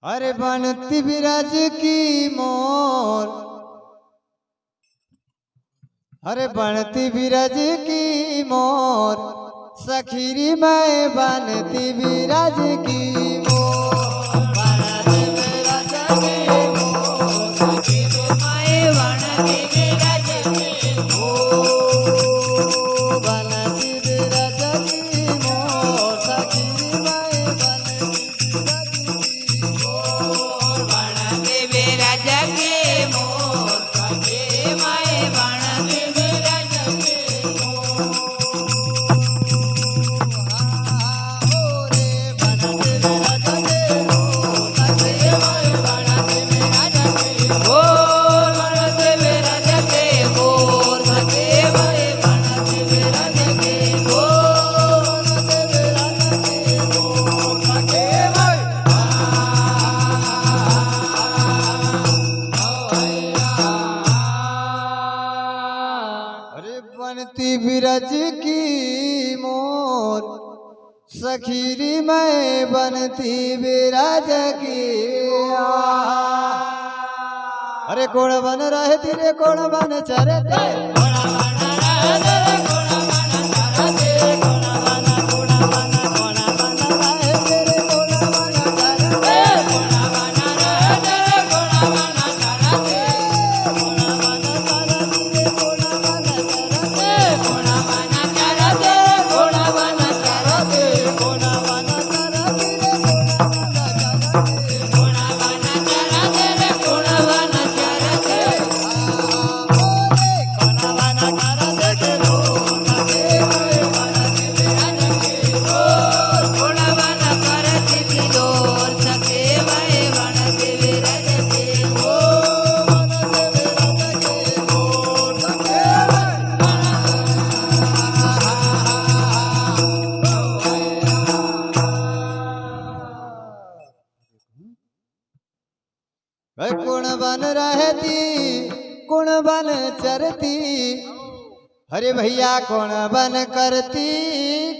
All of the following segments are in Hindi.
अरे बनती बिरज की मोर, अरे बनती बिरज की मोर, सखीरी मैं बनती बिरज की मोर, बनती बिरज की मोर, सखीरी मैं बनती बिरज की मोर, बनती बिरज की मोर, सखीरी मैं बनती बिरज की मोर, बनती बिरज की मोर, सखीरी मैं बनती बिरज की मोर। बनती बिरज की मोर, सखीरी मैं बनती बिरज की। अरे कोण बन रहे तेरे कोण बन चरते, कुण बन रहती कुण बन चरती, अरे भैया कौन बन करती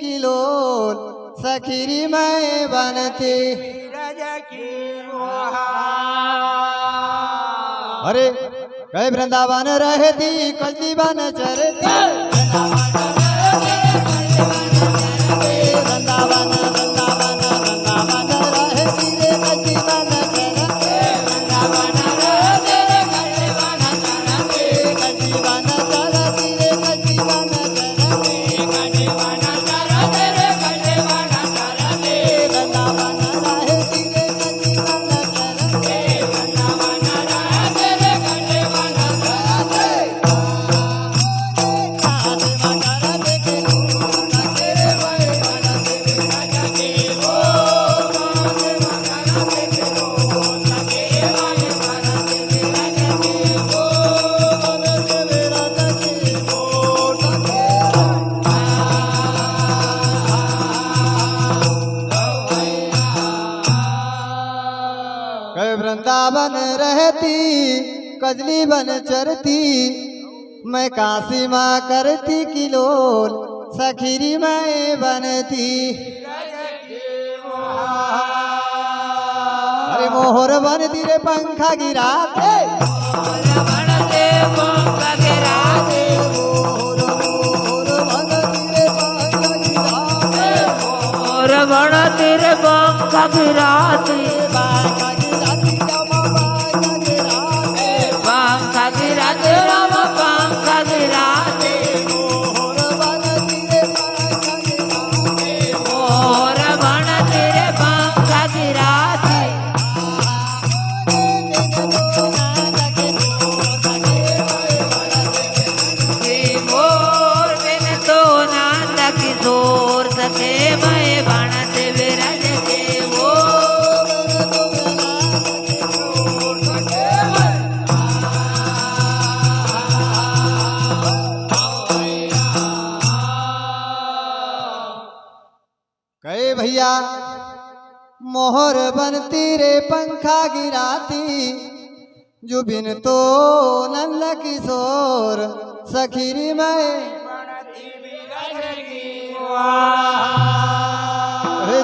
किलोल, सखीरी मैं बनती अरे कहे वृंदावन रहती कजली बन चरती, वृंदावन वृंदावन वृंदावन रहती रे कजली बन वृंदावन रहती कजली बन चरती, मैं काशी माँ करती किलोल, सखीरी मैं बनती अरे मोहर बनती रे पंखा गिराते, बनती रे पंखा गिराते, पंखा गिराते राम पंखा गिराते, मोर बनती रे पंखा गिराते, मोर बिन तो नंद किशोर सखे मैं बनते बिरज के वो। कहे भैया मोहर बनती रे पंखा गिराती, जो बिन तो नंद किशोर सखीरी मैं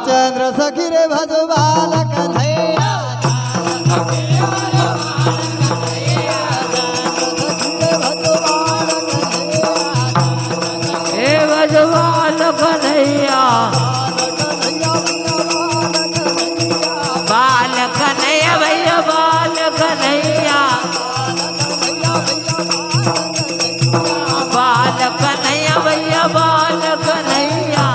चंद्र सखी रे भज बालक बाल कन्हैया बाल कन्हैया भैया बाल कन्हैया बाल कन्हैया भैया बाल कन्हैया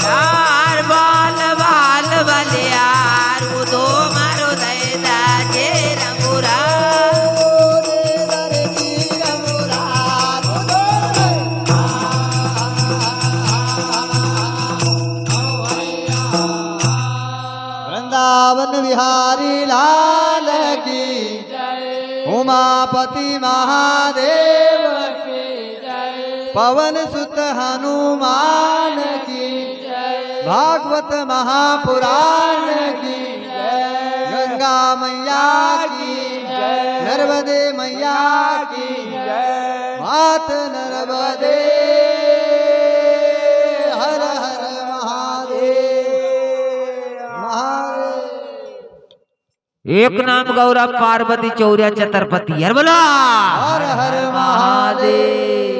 यार बाल बाल बलियार उदो मारो दैदा जे रंगुरा वृंदावन बिहारी लाल की उमापति महादेव की पवन सुत हनुमान की भागवत महापुराण की गंगा मैया की नर्मदे मैया की मात नर्मदे हर हर महादेव महादेव। एक नाम गौरव पार्वती चौर्या छत्रपति हर बोला हर हर महादेव।